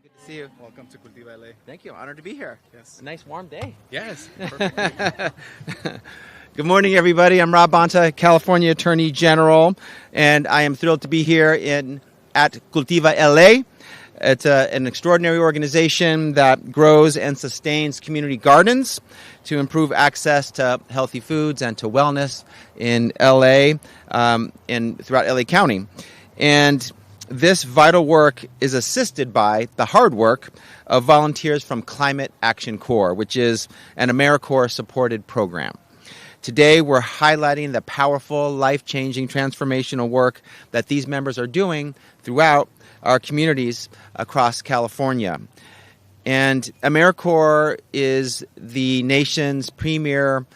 Good to see you. Welcome to CultivaLA. Thank you. Honored to be here. Yes. A nice warm day. Yes. Perfect. Good morning, everybody. I'm Rob Bonta, California Attorney General, and I am thrilled to be here at CultivaLA. It's an extraordinary organization that grows and sustains community gardens to improve access to healthy foods and to wellness in LA and throughout LA County. And this vital work is assisted by the hard work of volunteers from Climate Action Corps, which is an AmeriCorps-supported program. Today, we're highlighting the powerful, life-changing, transformational work that these members are doing throughout our communities across California. And AmeriCorps is the nation's premier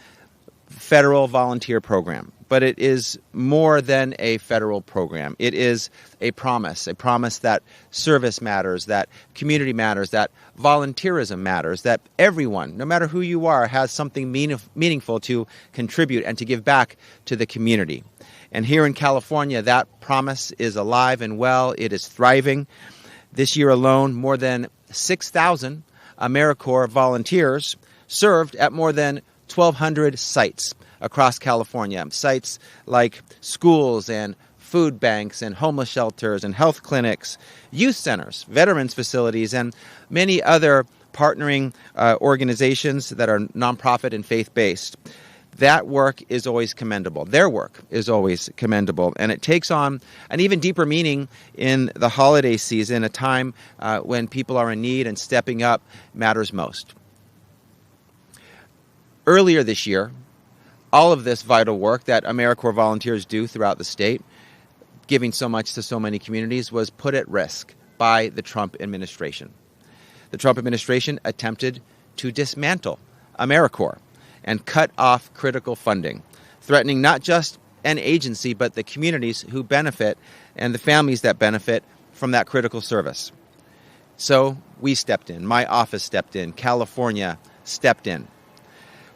federal volunteer program. But it is more than a federal program. It is a promise that service matters, that community matters, that volunteerism matters, that everyone, no matter who you are, has something meaningful to contribute and to give back to the community. And here in California, that promise is alive and well. It is thriving. This year alone, more than 6,000 AmeriCorps volunteers served at more than 1,200 sites across California, sites like schools and food banks and homeless shelters and health clinics, youth centers, veterans facilities, and many other partnering organizations that are nonprofit and faith-based. That work is always commendable. Their work is always commendable, and it takes on an even deeper meaning in the holiday season, a time when people are in need and stepping up matters most. Earlier this year, all of this vital work that AmeriCorps volunteers do throughout the state, giving so much to so many communities, was put at risk by the Trump administration. The Trump administration attempted to dismantle AmeriCorps and cut off critical funding, threatening not just an agency, but the communities who benefit and the families that benefit from that critical service. So we stepped in. My office stepped in. California stepped in.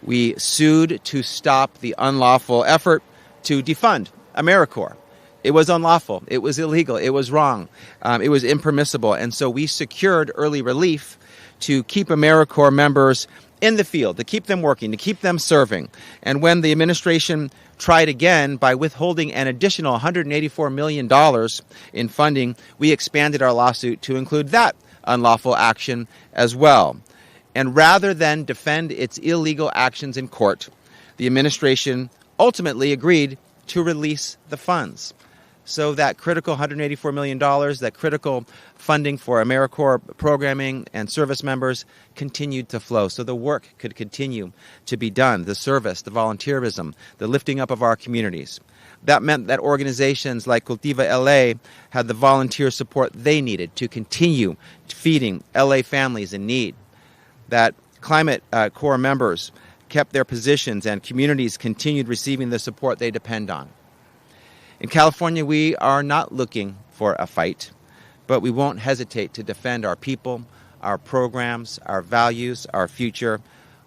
We sued to stop the unlawful effort to defund AmeriCorps. It was unlawful. It was illegal. It was wrong. It was impermissible. And so we secured early relief to keep AmeriCorps members in the field, to keep them working, to keep them serving. And when the administration tried again by withholding an additional $184 million in funding, we expanded our lawsuit to include that unlawful action as well. And rather than defend its illegal actions in court, the administration ultimately agreed to release the funds. So that critical $184 million, that critical funding for AmeriCorps programming and service members continued to flow. So the work could continue to be done, the service, the volunteerism, the lifting up of our communities. That meant that organizations like CultivaLA had the volunteer support they needed to continue feeding LA families in need. That Climate Corps members kept their positions and communities continued receiving the support they depend on. In California, we are not looking for a fight, but we won't hesitate to defend our people, our programs, our values, our future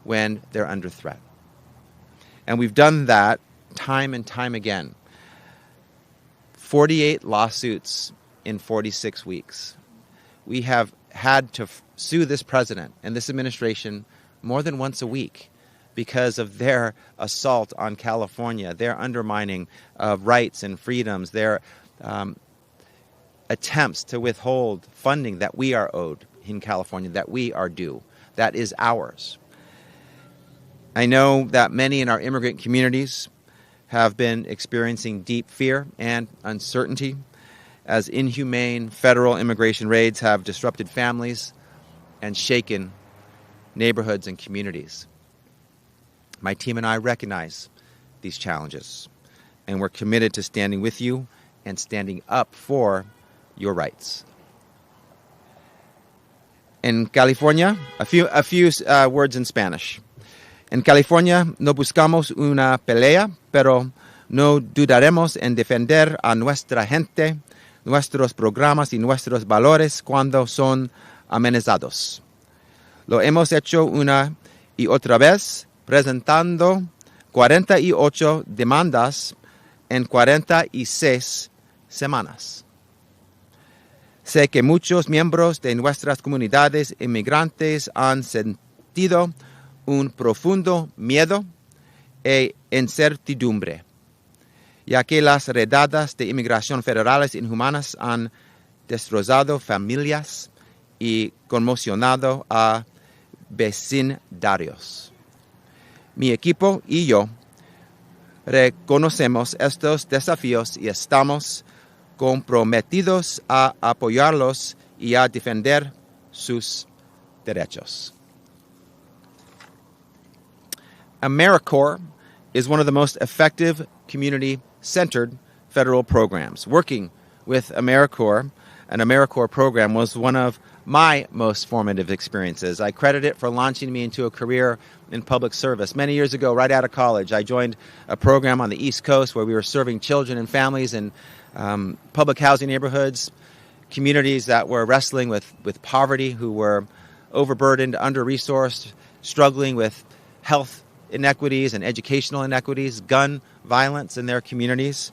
when they're under threat. And we've done that time and time again. 48 lawsuits in 46 weeks. We have had to sue this president and this administration more than once a week because of their assault on California, their undermining of rights and freedoms, their attempts to withhold funding that we are owed in California, that we are due, that is ours. I know that many in our immigrant communities have been experiencing deep fear and uncertainty as inhumane federal immigration raids have disrupted families and shaken neighborhoods and communities. My team and I recognize these challenges, and we're committed to standing with you and standing up for your rights. In California, a few words in Spanish. En California no buscamos una pelea, pero no dudaremos en defender a nuestra gente, nuestros programas y nuestros valores cuando son amenazados. Lo hemos hecho una y otra vez, presentando 48 demandas en 46 semanas. Sé que muchos miembros de nuestras comunidades inmigrantes han sentido un profundo miedo e incertidumbre, ya que las redadas de inmigración federales inhumanas han destrozado familias y conmocionado a vecindarios. Mi equipo y yo reconocemos estos desafíos y estamos comprometidos a apoyarlos y a defender sus derechos. AmeriCorps is one of the most effective community-centered federal programs. Working with AmeriCorps, an AmeriCorps program was one of my most formative experiences. I credit it for launching me into a career in public service. Many years ago, right out of college, I joined a program on the East Coast where we were serving children and families in public housing neighborhoods, communities that were wrestling with poverty, who were overburdened, under-resourced, struggling with health inequities and educational inequities, gun violence in their communities.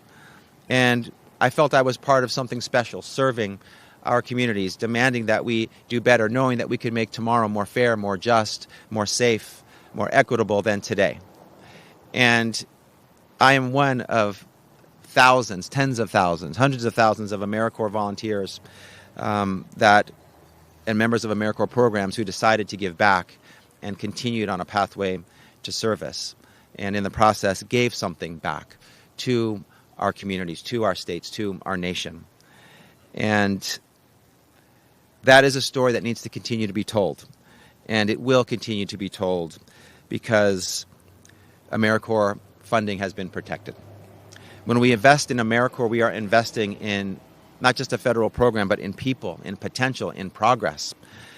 And I felt I was part of something special, serving our communities, demanding that we do better, knowing that we could make tomorrow more fair, more just, more safe, more equitable than today. And I am one of thousands, tens of thousands, hundreds of thousands of AmeriCorps volunteers and members of AmeriCorps programs who decided to give back and continued on a pathway to service, and in the process gave something back to our communities, to our states, to our nation. And that is a story that needs to continue to be told, and it will continue to be told because AmeriCorps funding has been protected. When we invest in AmeriCorps, we are investing in not just a federal program, but in people, in potential, in progress,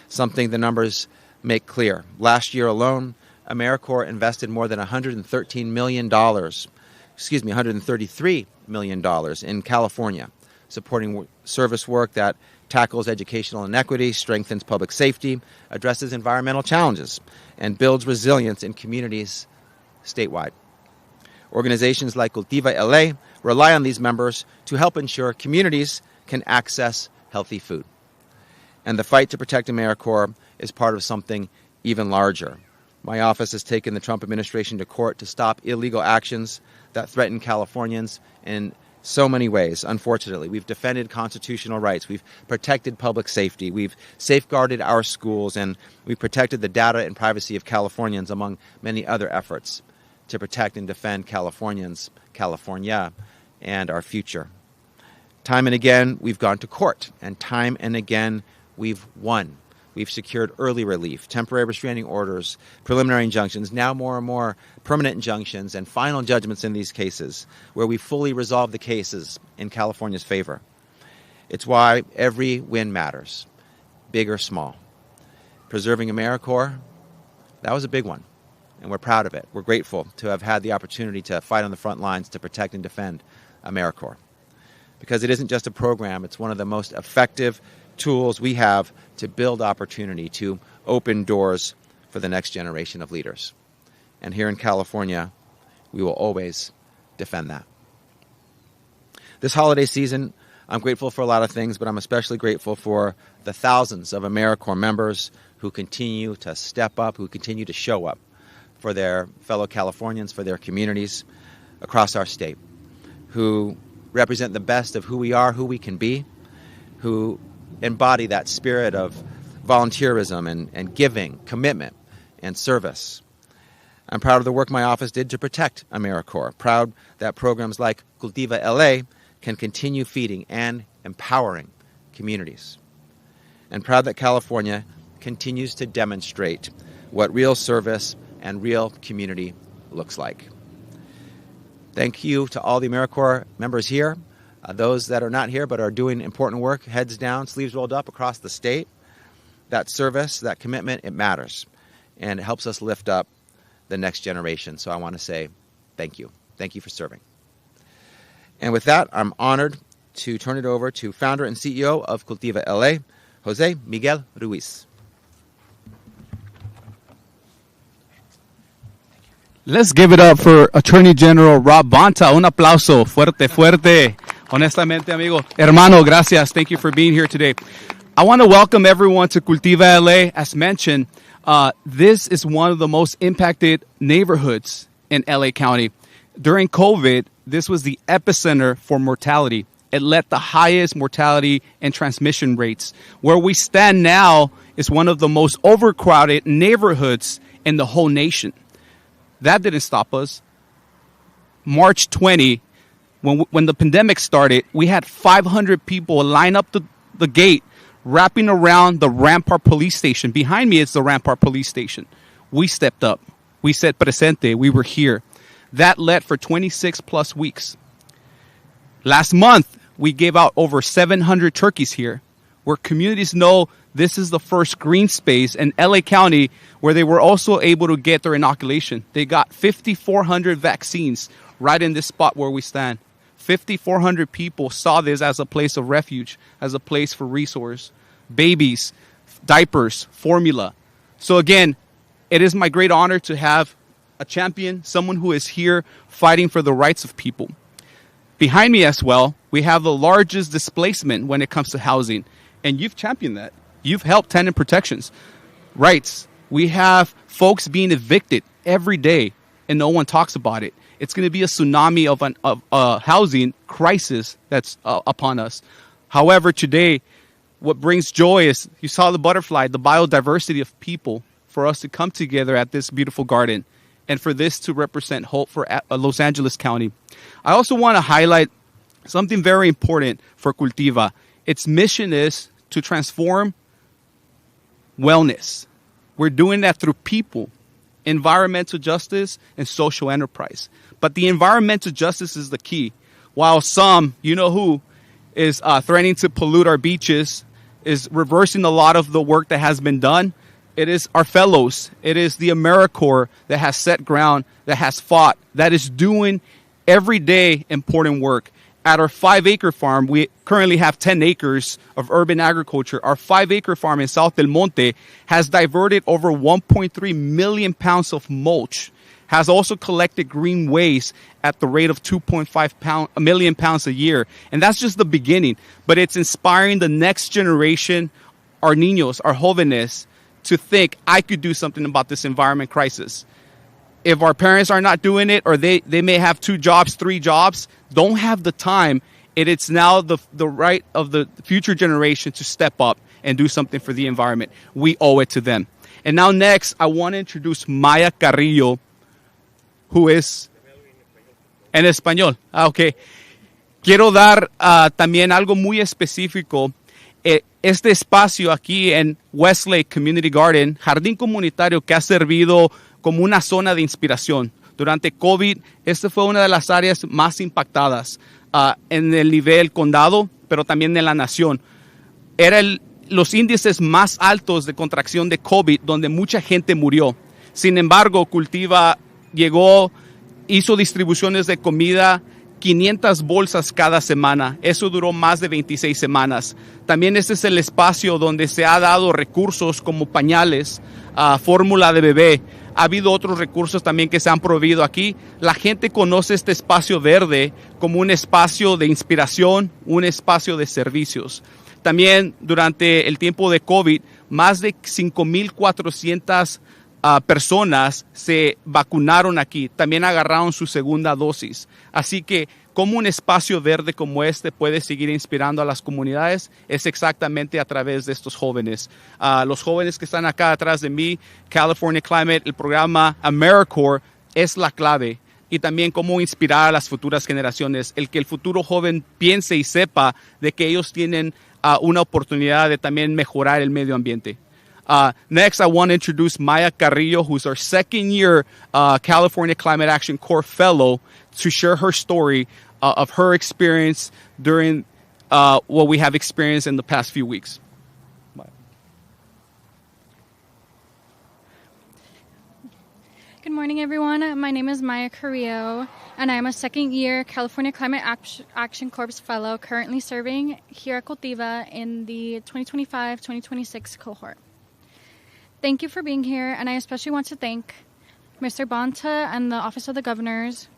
something the numbers make clear. Last year alone, AmeriCorps invested more than $133 million in California, supporting service work that tackles educational inequity, strengthens public safety, addresses environmental challenges, and builds resilience in communities statewide. Organizations like CultivaLA rely on these members to help ensure communities can access healthy food. And the fight to protect AmeriCorps is part of something even larger. My office has taken the Trump administration to court to stop illegal actions that threaten Californians in so many ways, unfortunately. We've defended constitutional rights. We've protected public safety. We've safeguarded our schools, and we've protected the data and privacy of Californians, among many other efforts to protect and defend Californians, California, and our future. Time and again, we've gone to court, and time and again, we've won. We've secured early relief, temporary restraining orders, preliminary injunctions, now more and more permanent injunctions and final judgments in these cases, where we fully resolve the cases in California's favor. It's why every win matters, big or small. Preserving AmeriCorps, that was a big one, and we're proud of it. We're grateful to have had the opportunity to fight on the front lines to protect and defend AmeriCorps. Because it isn't just a program, it's one of the most effective tools we have to build opportunity, to open doors for the next generation of leaders. And here in California, we will always defend that. This holiday season, I'm grateful for a lot of things, but I'm especially grateful for the thousands of AmeriCorps members who continue to step up, who continue to show up for their fellow Californians, for their communities across our state, who represent the best of who we are, who we can be, who embody that spirit of volunteerism and giving, commitment, and service. I'm proud of the work my office did to protect AmeriCorps, proud that programs like CultivaLA can continue feeding and empowering communities, and proud that California continues to demonstrate what real service and real community looks like. Thank you to all the AmeriCorps members here, those that are not here but are doing important work, heads down, sleeves rolled up across the state. That service, that commitment, it matters, and it helps us lift up the next generation. So I want to say thank you. Thank you for serving. And with that, I'm honored to turn it over to founder and CEO of CultivaLA, Jose Miguel Ruiz. Let's give it up for Attorney General Rob Bonta. Un aplauso fuerte, fuerte. Honestamente, amigo. Hermano, gracias. Thank you for being here today. I want to welcome everyone to CultivaLA. As mentioned, this is one of the most impacted neighborhoods in LA County. During COVID, this was the epicenter for mortality. It led the highest mortality and transmission rates. Where we stand now is one of the most overcrowded neighborhoods in the whole nation. That didn't stop us. March 20, when the pandemic started, we had 500 people line up the gate, wrapping around the Rampart Police Station. Behind me is the Rampart Police Station. We stepped up. We said presente. We were here. That led for 26 plus weeks. Last month, we gave out over 700 turkeys here, where communities know this is the first green space in LA County where they were also able to get their inoculation. They got 5,400 vaccines right in this spot where we stand. 5,400 people saw this as a place of refuge, as a place for resource, babies, diapers, formula. So again, it is my great honor to have a champion, someone who is here fighting for the rights of people. Behind me as well, we have the largest displacement when it comes to housing. And you've championed that. You've helped tenant protections. Rights. We have folks being evicted every day, and no one talks about it. It's going to be a tsunami of a housing crisis that's upon us. However, today, what brings joy is, you saw the butterfly, the biodiversity of people, for us to come together at this beautiful garden, and for this to represent hope for Los Angeles County. I also want to highlight something very important for Cultiva. Its mission is to transform wellness. We're doing that through people, environmental justice, and social enterprise. But the environmental justice is the key. While some, you know who, is threatening to pollute our beaches, is reversing a lot of the work that has been done, it is our fellows. It is the AmeriCorps that has set ground, that has fought, that is doing everyday important work. At our 5-acre farm, we currently have 10 acres of urban agriculture. Our 5-acre farm in South Del Monte has diverted over 1.3 million pounds of mulch, has also collected green waste at the rate of 2.5 million pounds a year. And that's just the beginning. But it's inspiring the next generation, our niños, our jóvenes, to think, I could do something about this environment crisis. If our parents are not doing it, or they may have 2 jobs, 3 jobs, don't have the time, it's now the right of the future generation to step up and do something for the environment. We owe it to them. And now next, I want to introduce Maya Carrillo, who is en español. Okay. Quiero dar también algo muy específico. Este espacio aquí en Westlake Community Garden, jardín comunitario que ha servido como una zona de inspiración. Durante COVID, esta fue una de las áreas más impactadas en el nivel condado, pero también en la nación. Era los índices más altos de contracción de COVID, donde mucha gente murió. Sin embargo, Cultiva llegó, hizo distribuciones de comida, 500 bolsas cada semana. Eso duró más de 26 semanas. También este es el espacio donde se ha dado recursos como pañales, fórmula de bebé. Ha habido otros recursos también que se han proveído aquí. La gente conoce este espacio verde como un espacio de inspiración, un espacio de servicios. También durante el tiempo de COVID, más de 5,400 personas se vacunaron aquí. También agarraron su segunda dosis. Así que, como un espacio verde como este puede seguir inspirando a las comunidades, es exactamente a través de estos jóvenes. Los jóvenes que están acá atrás de mí, California Climate, el programa AmeriCorps, es la clave. Y también cómo inspirar a las futuras generaciones. El que el futuro joven piense y sepa de que ellos tienen una oportunidad de también mejorar el medio ambiente. Next, I want to introduce Maya Carrillo, who's our second-year California Climate Action Corps Fellow, to share her story of her experience during what we have experienced in the past few weeks. Good morning, everyone. My name is Maya Carrillo, and I am a second-year California Climate Action Corps Fellow, currently serving here at Cultiva in the 2025-2026 cohort. Thank you for being here, and I especially want to thank Mr. Bonta and the Office of the Governors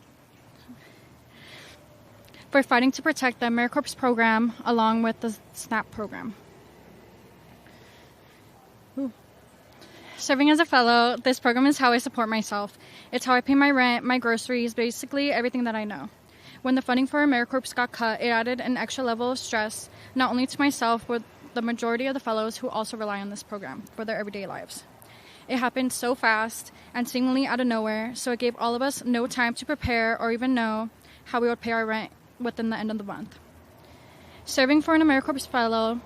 for fighting to protect the AmeriCorps program along with the SNAP program. Serving as a fellow, this program is how I support myself. It's how I pay my rent, my groceries, basically everything that I know. When the funding for AmeriCorps got cut, it added an extra level of stress, not only to myself, but the majority of the fellows who also rely on this program for their everyday lives. It happened so fast and seemingly out of nowhere, so it gave all of us no time to prepare or even know how we would pay our rent within the end of the month. Serving for an AmeriCorps fellow,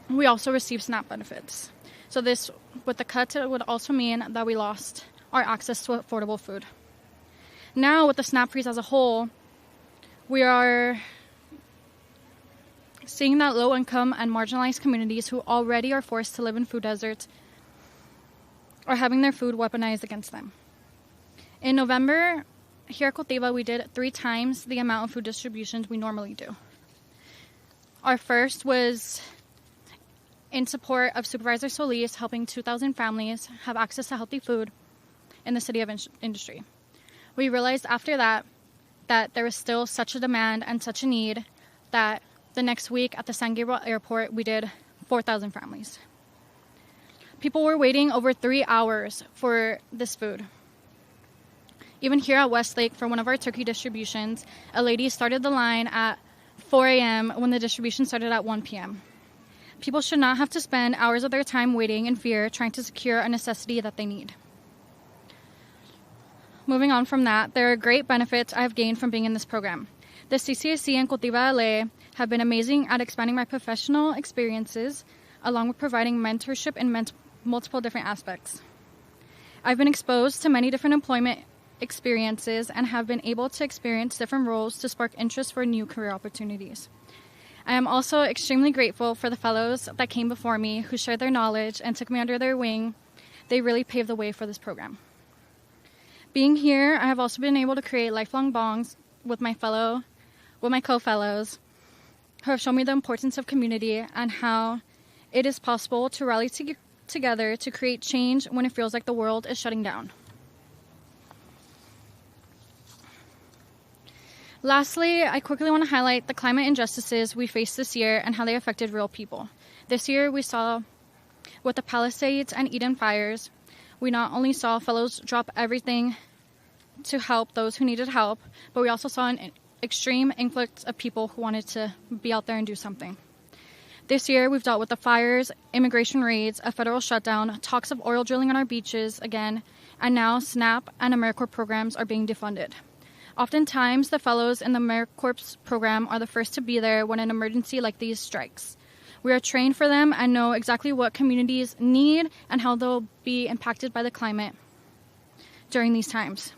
we also receive SNAP benefits. So this, with the cuts, it would also mean that we lost our access to affordable food. Now, with the SNAP freeze as a whole, we are seeing that low-income and marginalized communities who already are forced to live in food deserts are having their food weaponized against them. In November, here at Cultiva, we did 3 times the amount of food distributions we normally do. Our first was in support of Supervisor Solis, helping 2,000 families have access to healthy food in the city of Industry. We realized after that there was still such a demand and such a need that the next week at the San Gabriel Airport, we did 4,000 families. People were waiting over 3 hours for this food. Even here at Westlake, for one of our turkey distributions, a lady started the line at 4 a.m. when the distribution started at 1 p.m. People should not have to spend hours of their time waiting in fear, trying to secure a necessity that they need. Moving on from that, there are great benefits I have gained from being in this program. The CCAC and CultivaLA have been amazing at expanding my professional experiences, along with providing mentorship in multiple different aspects. I've been exposed to many different employment experiences and have been able to experience different roles to spark interest for new career opportunities. I am also extremely grateful for the fellows that came before me who shared their knowledge and took me under their wing. They really paved the way for this program. Being here, I have also been able to create lifelong bonds with my co-fellows who have shown me the importance of community and how it is possible to rally together to create change when it feels like the world is shutting down. Lastly, I quickly want to highlight the climate injustices we faced this year and how they affected real people. This year we saw, with the Palisades and Eden fires, we not only saw fellows drop everything to help those who needed help, but we also saw an extreme influx of people who wanted to be out there and do something. This year we've dealt with the fires, immigration raids, a federal shutdown, talks of oil drilling on our beaches again, and now SNAP and AmeriCorps programs are being defunded. Oftentimes, the fellows in the AmeriCorps program are the first to be there when an emergency like these strikes. We are trained for them and know exactly what communities need and how they'll be impacted by the climate during these times.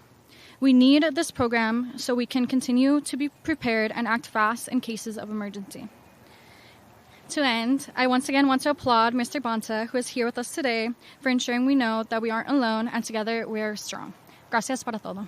We need this program so we can continue to be prepared and act fast in cases of emergency. To end, I once again want to applaud Mr. Bonta, who is here with us today, for ensuring we know that we aren't alone and together we are strong. Gracias para todo.